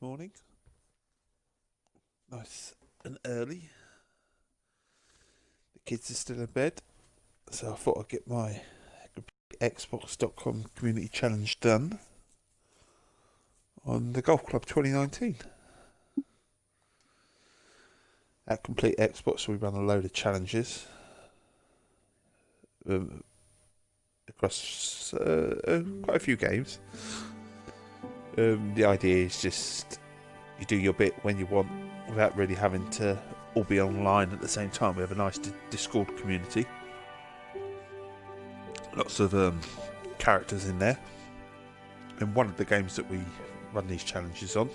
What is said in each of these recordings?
Good morning. Nice and early. The kids are still in bed, so I thought I'd get my Xbox.com community challenge done on the Golf Club 2019. At Complete Xbox, we run a load of challenges across quite a few games. The idea is just you do your bit when you want without really having to all be online at the same time. We have a nice Discord community. Lots of characters in there. And one of the games that we run these challenges on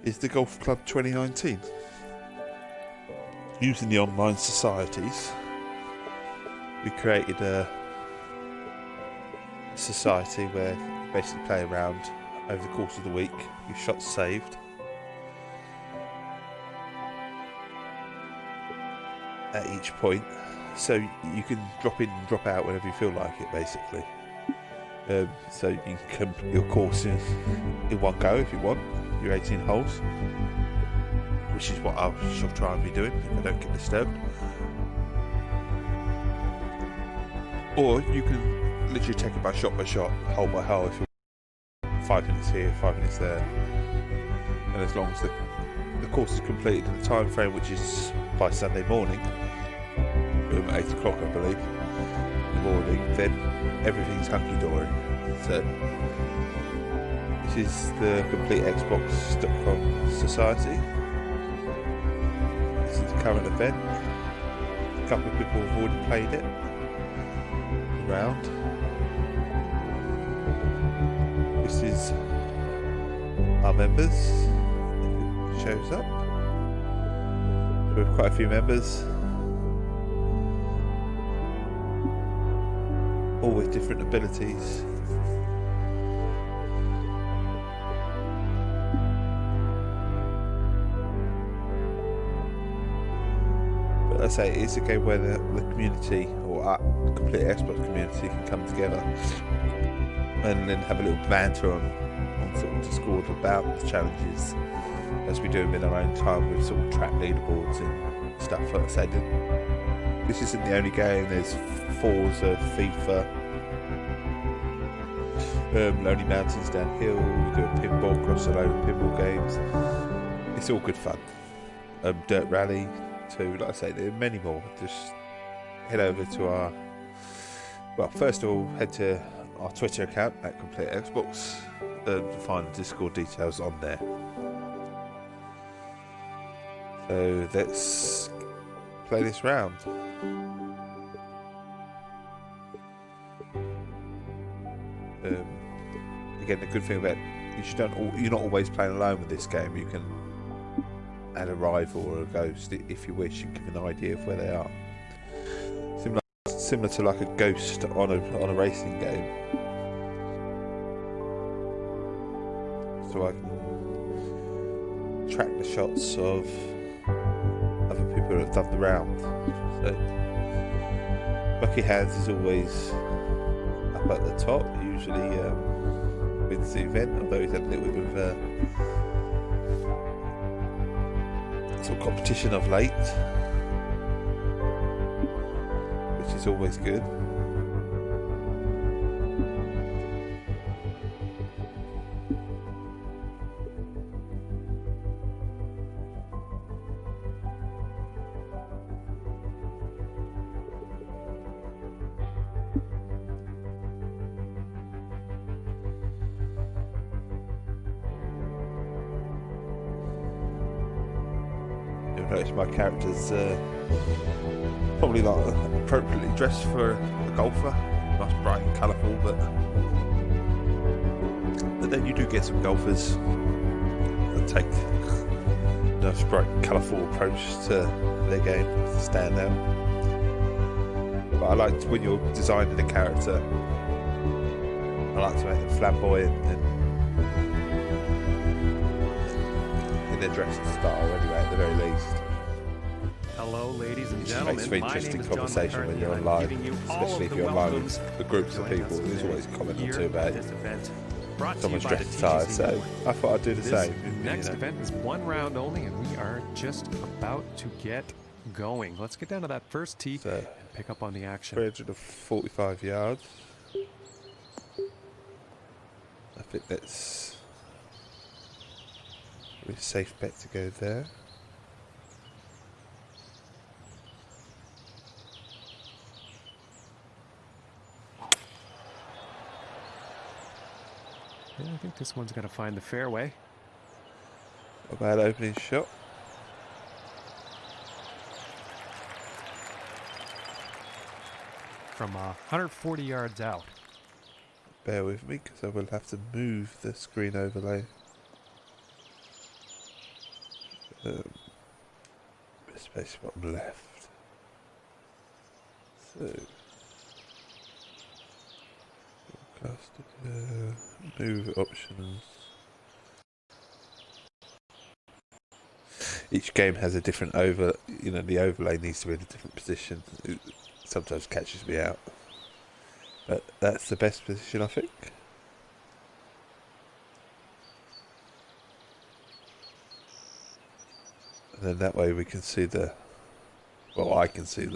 is the Golf Club 2019. Using the online societies, we created a society where you basically play around over the course of the week. Your shots saved. At each point, so you can drop in and drop out whenever you feel like it, basically. So you can complete your course in one go if you want, your 18 holes, which is what I shall try and be doing if I don't get disturbed. Or you can literally take it by shot, hole by hole, if you're 5 minutes here, 5 minutes there, and as long as the course is completed in the time frame, which is by Sunday morning, 8 o'clock I believe, in the morning, then everything's hunky-dory. So this is the Complete Xbox.com society. This is the current event. A couple of people have already played it around. This is our members, if it shows up. We have quite a few members, all with different abilities. But I say it's a game where the community, or our Complete Xbox community, can come together and then have a little banter on sort of Discord about the challenges as we do them in our own time with sort of track leaderboards and stuff. Like I said, this isn't the only game. There's Forza, FIFA, Lonely Mountains Downhill. We do a pinball across a load of pinball games. It's all good fun. Dirt Rally too. Like I say, there are many more. Just head over to our. Well, first of all, head to our Twitter account at Complete Xbox to find the Discord details on there. So let's play this round. Again, the good thing about you're not always playing alone with this game. You can add a rival or a ghost if you wish, and give an idea of where they are. Similar to like a ghost on a racing game. So I can track the shots of other people who have done the round. So Lucky Hands is always up at the top, usually wins the event, although he's had a little bit of sort of competition of late, which is always good. Notice my character's probably not appropriately dressed for a golfer. Nice, bright and colourful, but then you do get some golfers that take a nice, bright and colourful approach to their game to stand out. But I like when you're designing a character, I like to make them flamboyant and in their dressing style anyway, at the very least. Hello, ladies and gentlemen. It makes for interesting conversation when you're online, especially if you're online with groups of people. There's always a comment or two about it. Brought to you Someone's by the dressed tired, TGC so Network. I thought I'd do the This same. next event is one round only, and we are just about to get going. Let's get down to that first tee So, and pick up on the action. 345 yards. I think that's a safe bet to go there. Yeah, I think this one's going to find the fairway. A bad opening shot. From 140 yards out. Bear with me because I will have to move the screen overlay. Space bottom left. So, move options. Each game has a different the overlay needs to be in a different position. It sometimes catches me out. But that's the best position, I think. And then that way we can see I can see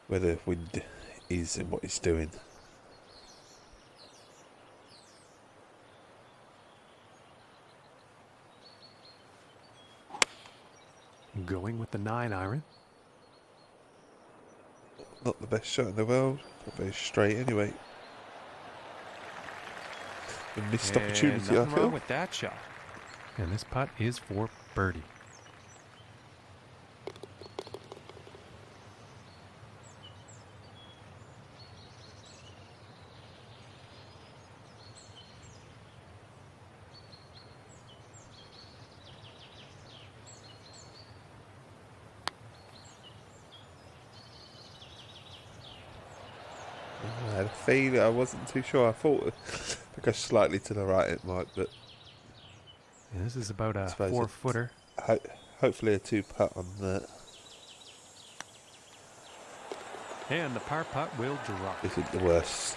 where the wind is and what it's doing. Going with the 9-iron. Not the best shot in the world, not very straight anyway. A missed opportunity, I Nothing feel. wrong with that shot. And this putt is for birdie. I had a feeling, I wasn't too sure. I thought I go slightly to the right it might, but And this is about a suppose 4-footer. hopefully a 2-putt on that. And the par putt will drop. Isn't the worst.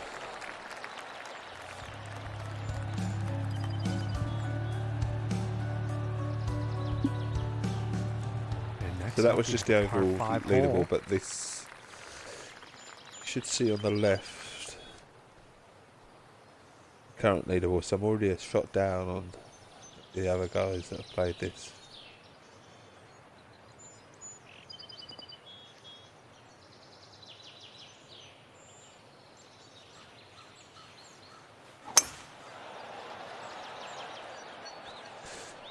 And next So that up was is just the par overall 5 leaderboard, hole. but this you should see on the left current leaderboard. So I'm already a shot down on the other guys that have played this.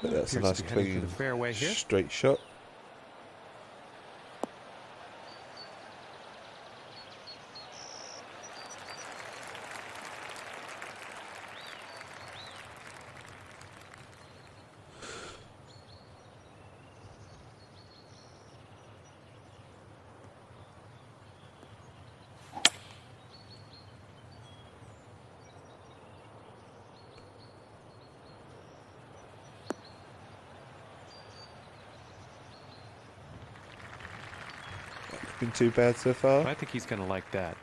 But that's a Appears nice to be heading for clean the fairway here. straight shot. Been too bad so far. I think he's going to like that.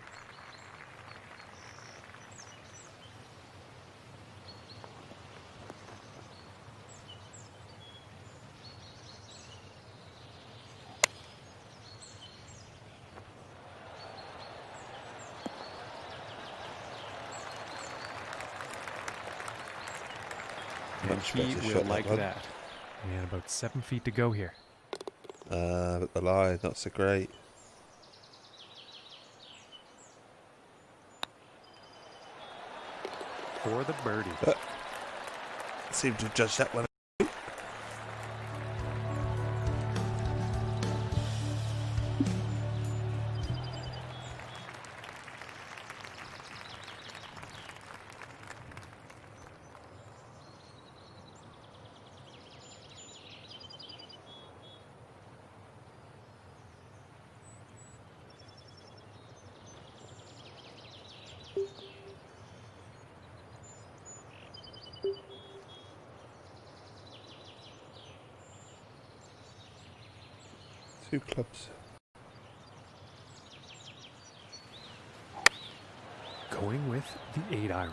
And Much he better will shot, like that one. that. And about 7 feet to go here. But the line, not so great. For the birdie. Seem to judge that one. Two clubs. Going with with the 8 iron.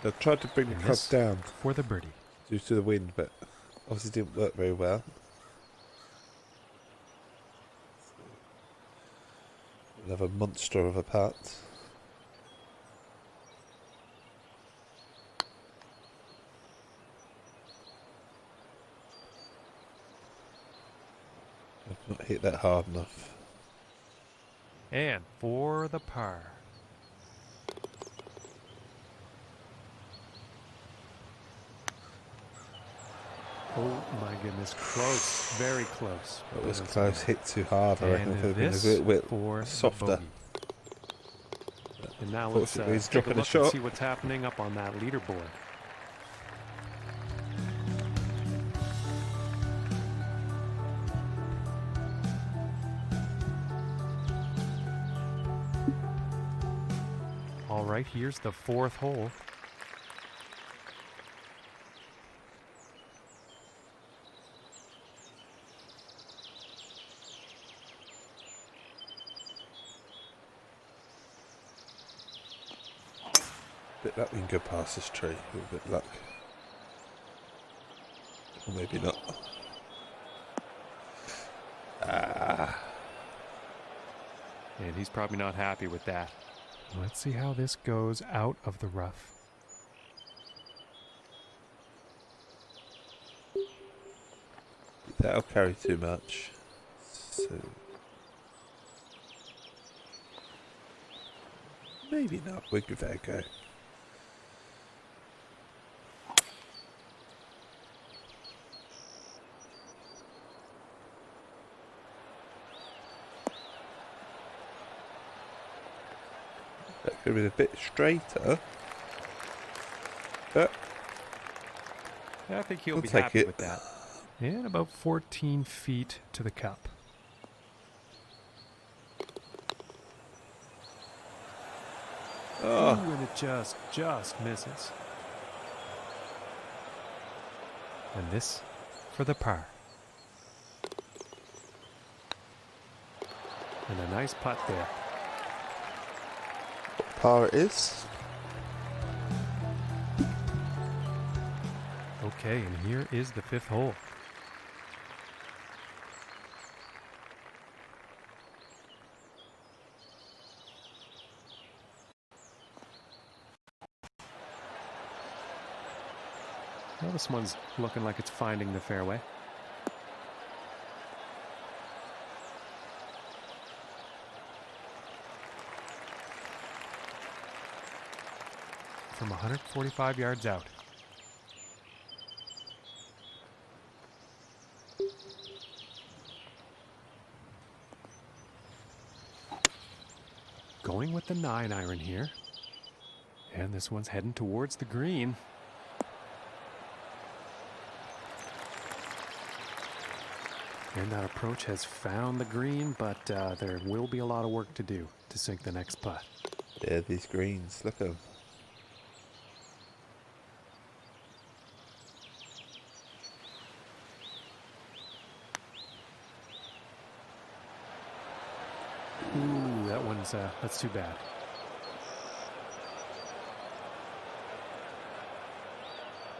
I tried to bring the And club this down for the birdie. due to the wind, but obviously didn't work very well. Another monster of a putt. I've not hit that hard enough. And for the par. Oh my goodness, close, very close. It was Once close, again. hit too hard. I reckon And if it had been a this little bit for the softer. bogey. And now let's Unfortunately, he's take a dropping a look and shot. see what's happening up on that leaderboard. All right, here's the 4th hole. Bit luck we can go past this tree. A little bit luck. Or maybe not. And he's probably not happy with that. Let's see how this goes out of the rough. That'll carry too much. So maybe not. We'll give that a go. That could have been a bit straighter. But I think he'll We'll be take happy it. with that. And about 14 feet to the cup. oh, Ooh, and it just misses. And this for the par. And a nice putt there. par it is. Okay, and here is the 5th hole. Well, this one's looking like it's finding the fairway. From 145 yards out. Going with the 9 iron here. And this one's heading towards the green. And that approach has found the green, but there will be a lot of work to do to sink the next putt. Yeah, these greens. Look at them. Ooh, that's too bad.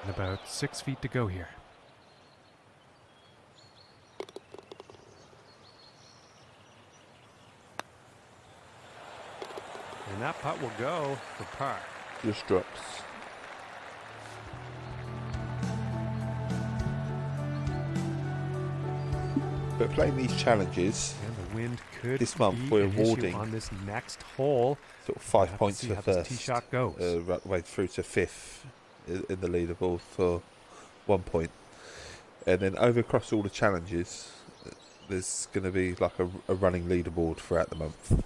And about 6 feet to go here. And that putt will go for par. Just drops. But playing these challenges, And the wind could This month be we're an issue awarding on this next hole. sort of We'll 5 have to points see for how this first, tee shot goes. right the way through to 5th in the leaderboard for 1 point, and then over across all the challenges, there's going to be like a running leaderboard throughout the month,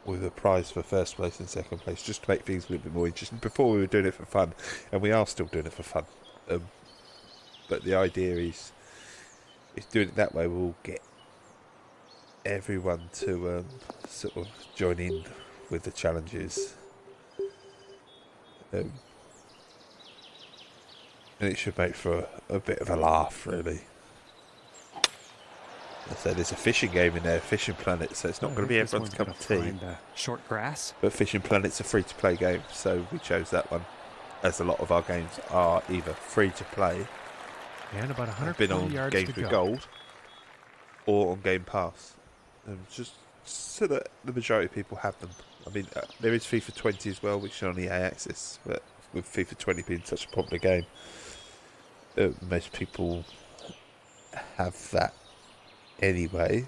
with a prize for first place and second place, just to make things a little bit more interesting. Before we were doing it for fun, and we are still doing it for fun, but the idea is doing it that way we'll get everyone to sort of join in with the challenges. And it should make for a bit of a laugh, really. I said there's a fishing game in there, Fishing Planet, so it's not going to be everyone's cup of tea. Find, short grass. But Fishing Planet's a free-to-play game, so we chose that one, as a lot of our games are either free-to-play, and about 100 been on yards Games to with go. Gold, or on Game Pass, and just so that the majority of people have them. I mean, there is FIFA 20 as well, which is on EA Access, but with FIFA 20 being such a popular game, most people have that anyway.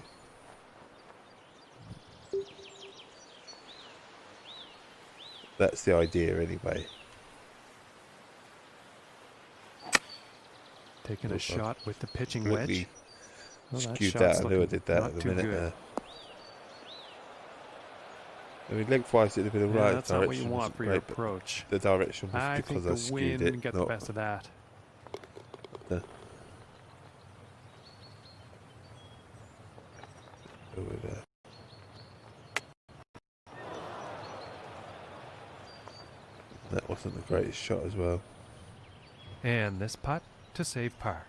That's the idea anyway. Taking a shot with the pitching Completely wedge. skewed that. I knew I did that at the minute there. I mean, lengthwise it'd have been alright. That's not what you want for your approach. The direction was I because think I skewed the it. wind gets the best of that. Over there. That wasn't the greatest shot as well. And this putt to save par.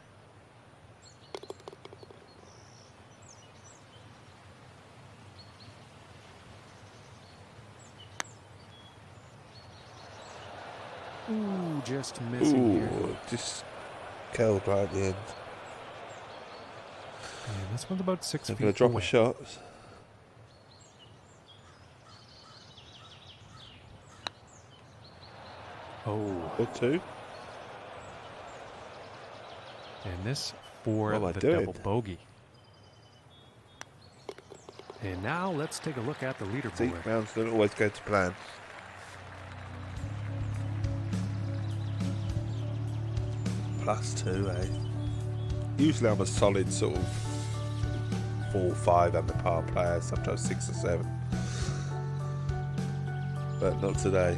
Ooh, just missing here. Just curled right at the end. And this one's about 6 feet I'm going to drop away. a shot. Oh. Or two. And this for What am I the doing? double bogey. And now let's take a look at the See, leaderboard. rounds don't always go to plan. +2, eh? Usually I'm a solid sort of 4 or 5 under par player, sometimes 6 or 7. But not today.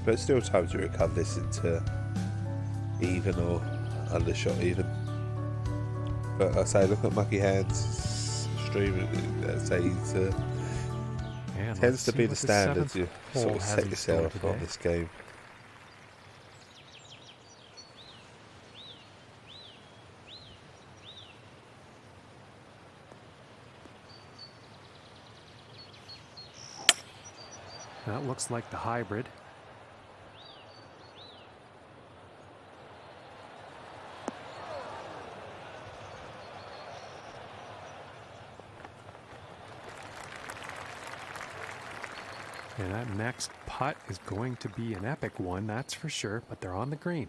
But still times you recover this into even or undershot even. But I say, look at Mucky Hands stream. I say he's tends to be the standards you sort of set yourself on this game. That looks like the hybrid. And that next putt is going to be an epic one, that's for sure, but they're on the green.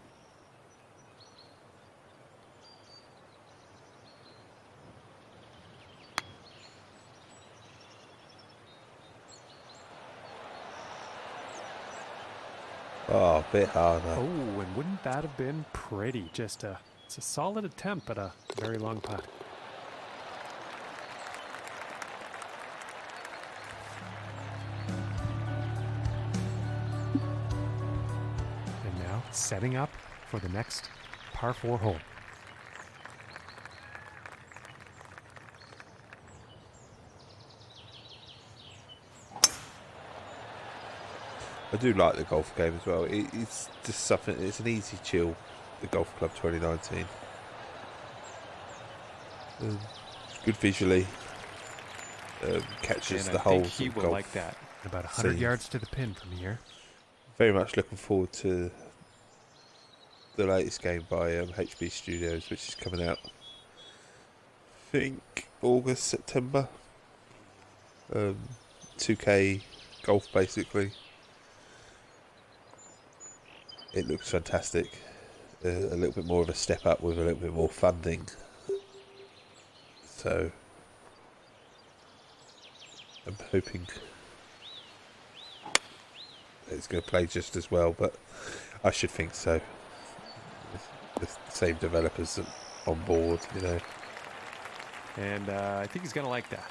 Oh, a bit harder. Oh, and wouldn't that have been pretty? It's a solid attempt, but a very long putt. And now setting up for the next par 4 hole. I do like the golf game as well. It's just something. It's an easy chill. The Golf Club 2019. Good visually. Catches the whole. He will golf like that. About 100 scene. yards to the pin from here. Very much looking forward to the latest game by HB Studios, which is coming out, I think, August, September. 2K golf, basically. It looks fantastic. A little bit more of a step up with a little bit more funding. So I'm hoping it's going to play just as well, but I should think so. The same developers on board, you know. And I think he's going to like that.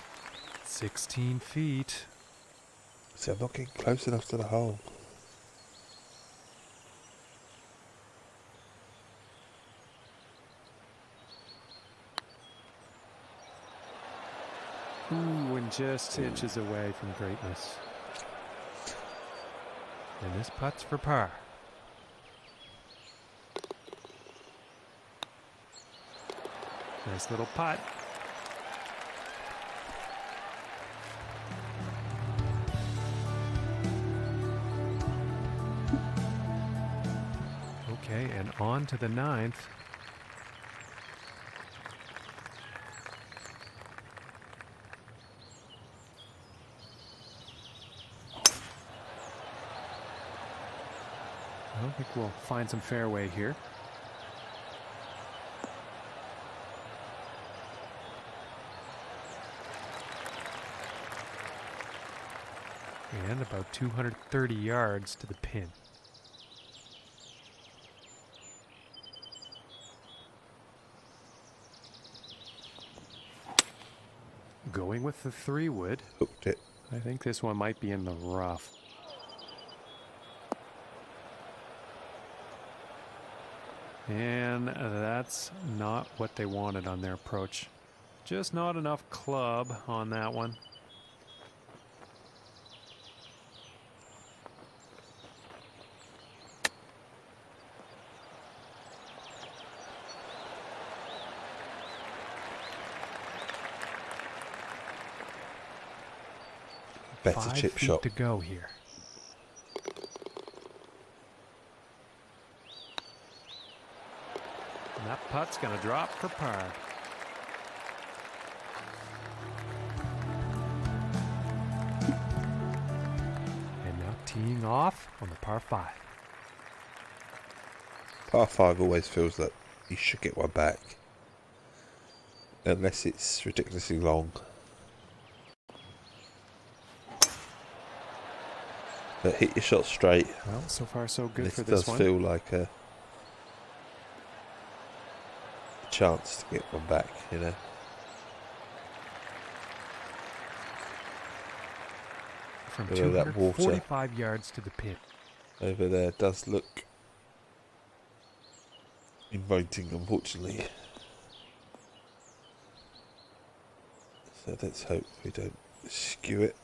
16 feet. See, I'm not getting close enough to the hole. Ooh, and just inches away from greatness. And this putt's for par. Nice little putt. Okay, and on to the 9th. I think we'll find some fairway here. And about 230 yards to the pin. Going with the 3-wood. Hooked it. I think this one might be in the rough. And that's not what they wanted on their approach. Just not enough club on that one. Better 5 chip feet shot. to go here. And that putt's gonna drop for par. And now teeing off on the par 5. Par 5 always feels that you should get one back. Unless it's ridiculously long. But hit your shot straight. Well, so far so good This for this does one. feel like a chance to get one back, you know. From Although that water 245 yards to the pin. over there does look inviting, unfortunately. So let's hope we don't skew it.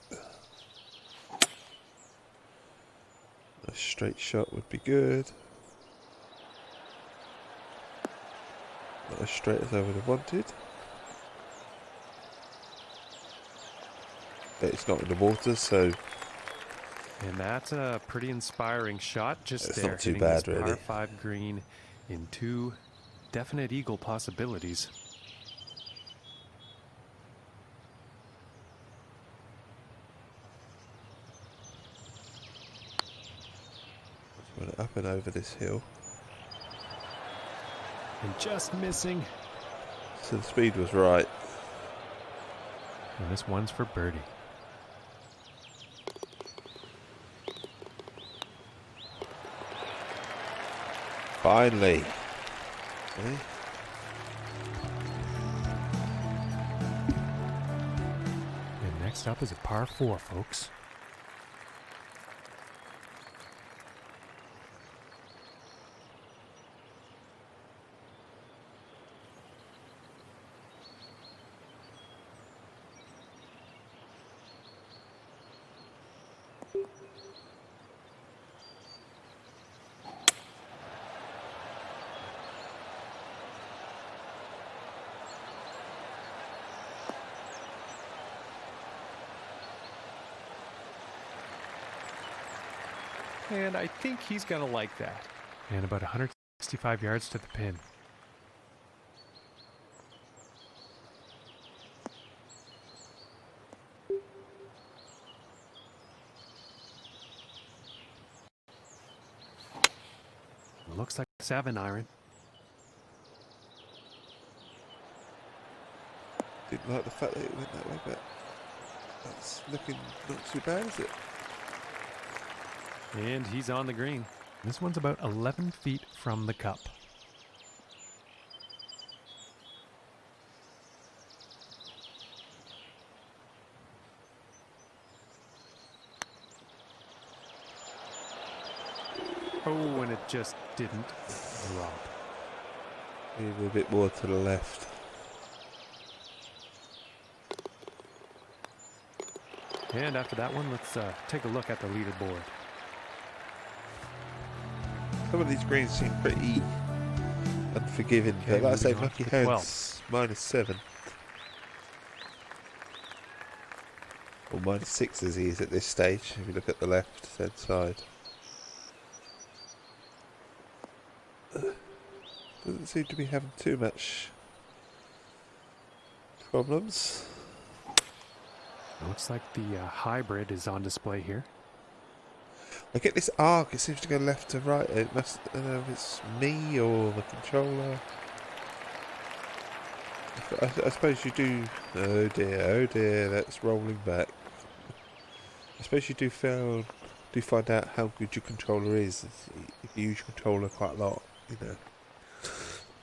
A straight shot would be good. Not as straight as I would have wanted. But it's not in the water, so And that's a pretty inspiring shot just it's there. not too hitting bad, this par really. 5 green in 2 definite eagle possibilities. went up and over this hill. And just missing. So the speed was right. And this one's for birdie. Finally. See? And next up is a par 4, folks. And I think he's going to like that. And about 165 yards to the pin. Looks like a 7-iron. Didn't like the fact that it went that way, but that's looking not too bad, is it? And he's on the green. This one's about 11 feet from the cup. Oh, and it just didn't drop. Maybe a bit more to the left. And after that one, let's take a look at the leaderboard. Some of these greens seem pretty unforgiving. Okay, But like I say, moving on Lucky to the 12. Hound's -7. Or -6 as he is at this stage, if you look at the left hand side. Doesn't seem to be having too much problems. Looks like the hybrid is on display here. I get this arc, it seems to go left to right. It must, I don't know if it's me or the controller. I suppose you do. Oh dear, that's rolling back. I suppose you do find out how good your controller is if you use your controller quite a lot, you know.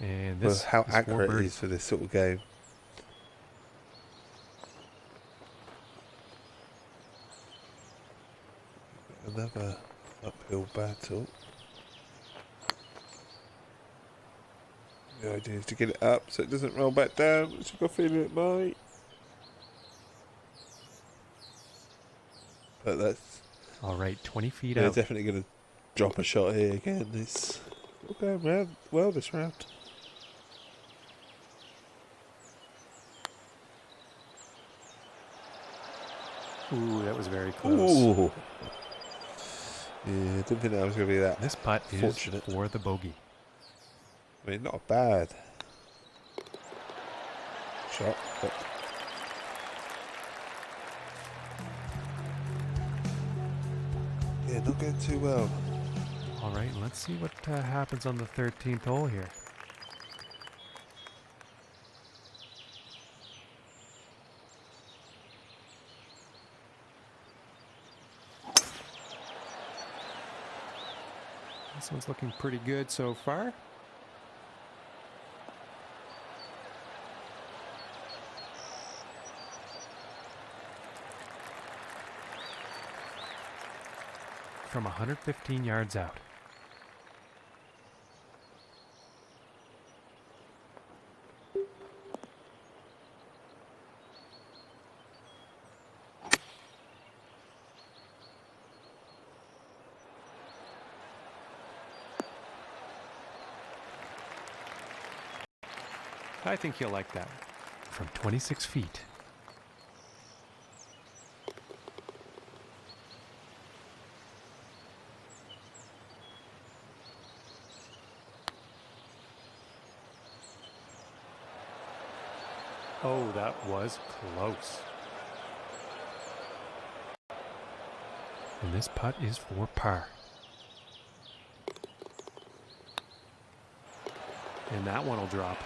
And Well, this how is accurate for it is for this sort of game. Another uphill battle. The idea is to get it up so it doesn't roll back down, which I've got a feeling it might. But that's... All right, 20 feet They're out. definitely going to drop a shot here again. It's all going round well this round. Ooh, that was very close. Ooh. Yeah, didn't think that was going to be that This putt fortunate. is for the bogey. I mean, not a bad shot, but... Yeah, not going too well. All right, let's see what happens on the 13th hole here. This one's looking pretty good so far. From 115 yards out. I think he'll like that. From 26 feet. Oh, that was close. And this putt is for par. And that one will drop.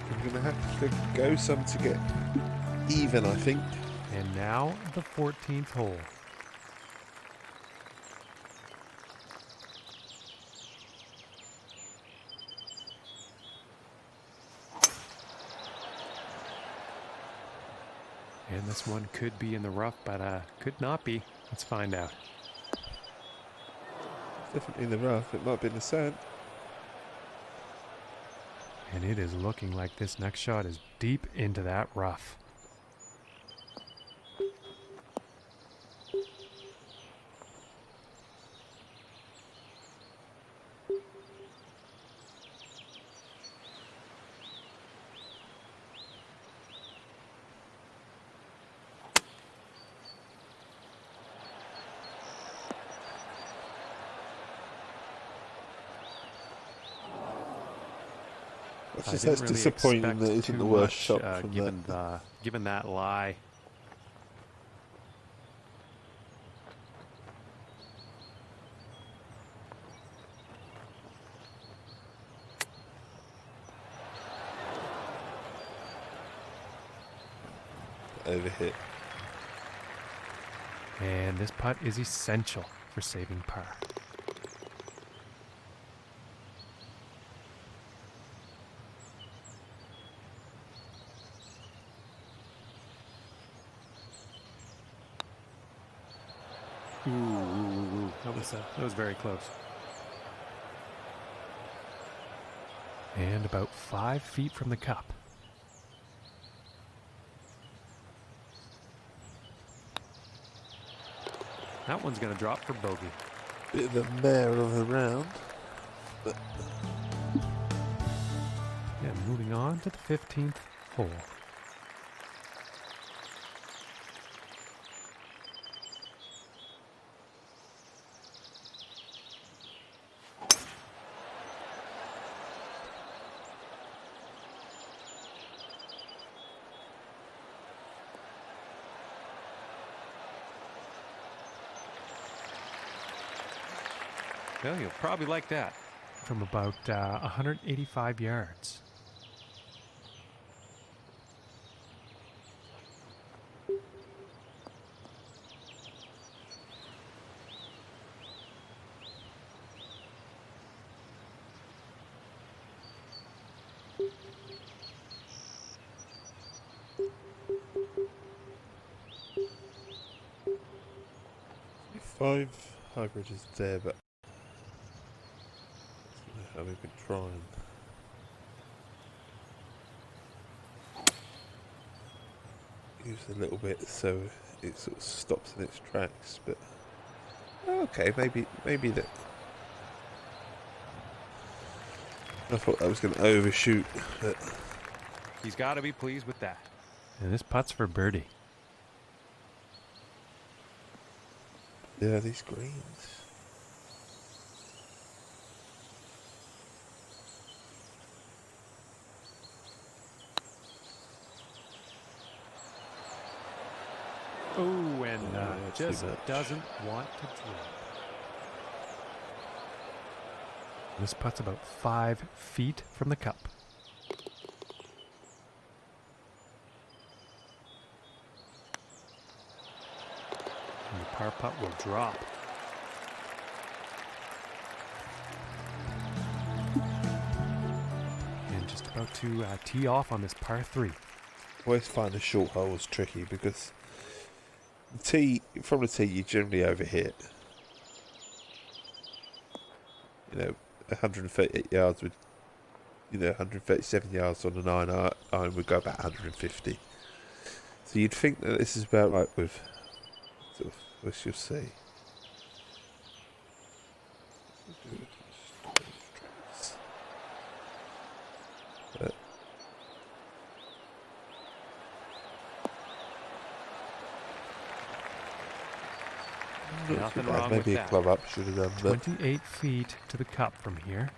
I'm going to have to go some to get even, I think. And now the 14th hole. And this one could be in the rough, but could not be. Let's find out. Definitely in the rough. It might be in the sand. And it is looking like this next shot is deep into that rough. It's I just didn't that's really disappointing expect that it isn't too the worst much, shot from given that. given that lie. Overhit. And this putt is essential for saving par. Ooh. That was very close. And about 5 feet from the cup. That one's going to drop for bogey. Bit of the mare of the round. But Yeah, moving on to the 15th hole. Well, you'll probably like that. From about 185 yards. five hybrid is there, but how we could try and use a little bit so it sort of stops in its tracks. But okay, maybe that. I thought I was going to overshoot, but He's got to be pleased with that. And this putt's for birdie. yeah, these greens. Oh, and that's too just much. doesn't want to drop. This putt's about 5 feet from the cup. And the par putt will drop. And just about to tee off on this par 3. Always find the short holes tricky because from the tee you generally overhit. 138 yards with 137 yards on the 9 iron would go about 150. So you'd think that this is about right with sort of, let's just see. But Nothing wrong maybe with a that. club up should have done, but 28 feet to the cup from here.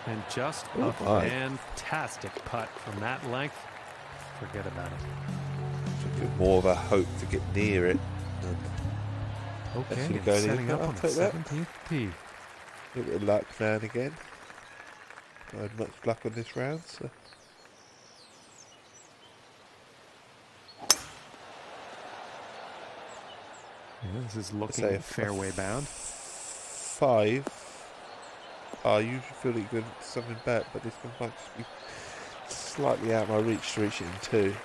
And just a my. fantastic putt from that length. Forget about it. more of a hope to get near it. And Okay, actually and going in, setting but up I'll on the take that. 17th tee. A bit of luck now and again. I had much luck on this round, so. Yeah, this is Say looking a fairway bound. 5. I usually feel it good something back, but this one might just be slightly out of my reach to reach it in 2.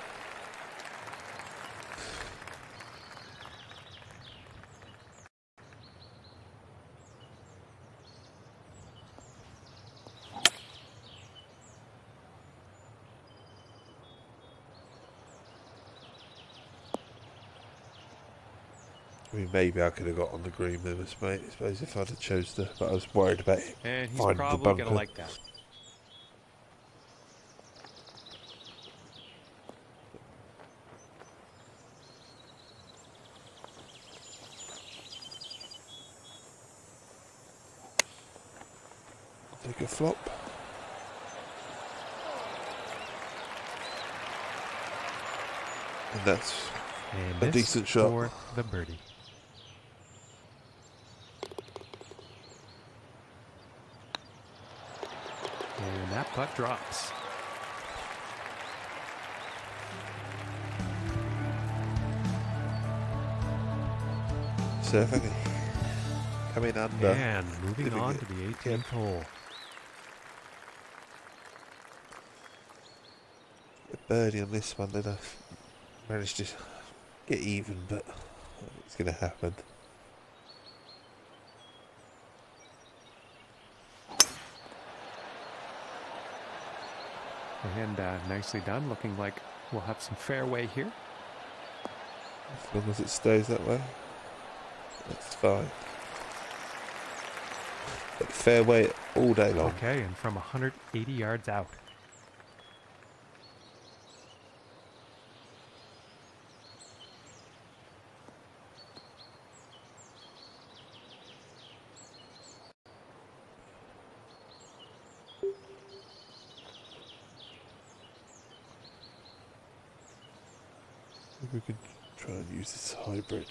I mean, maybe I could have got on the green with us, mate. I suppose if I'd have chose the, but I was worried about it. And he's Finding the probably bunker. going to like that. Take a flop. And that's And a this decent shot. for the birdie. And that putt drops. So if I can come in under. And moving Did we on get- to the 18th hole. A birdie on this one, then I managed to get even, but it's going to happen. And nicely done. Looking like we'll have some fairway here. As long as it stays that way, that's fine. But fairway all day long. Okay, and from 180 yards out. We could try and use this hybrid.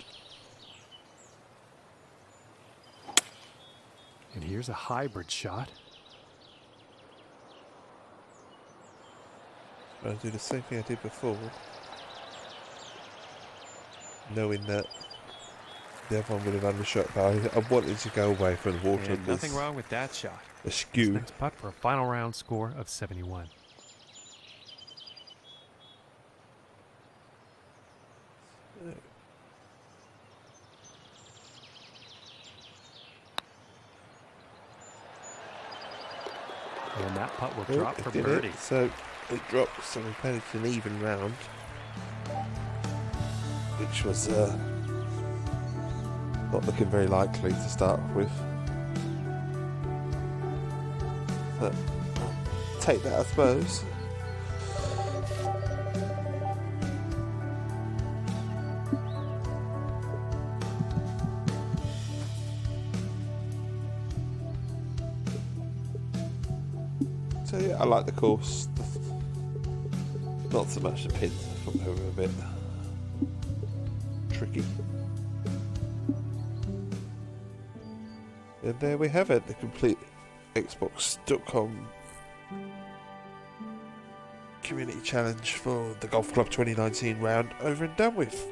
And here's a hybrid shot. Try and do the same thing I did before, knowing that the other one would have undershot, but I wanted to go away from the water. And nothing wrong with that shot. Askew. Next putt for a final round score of 71. And that putt will drop for birdie. So it dropped, so we played an even round, which was not looking very likely to start with. But take that, I suppose. So yeah, I like the course. Not so much the pins. I thought they were a bit tricky. And there we have it, the complete Xbox.com community challenge for the Golf Club 2019 round over and done with.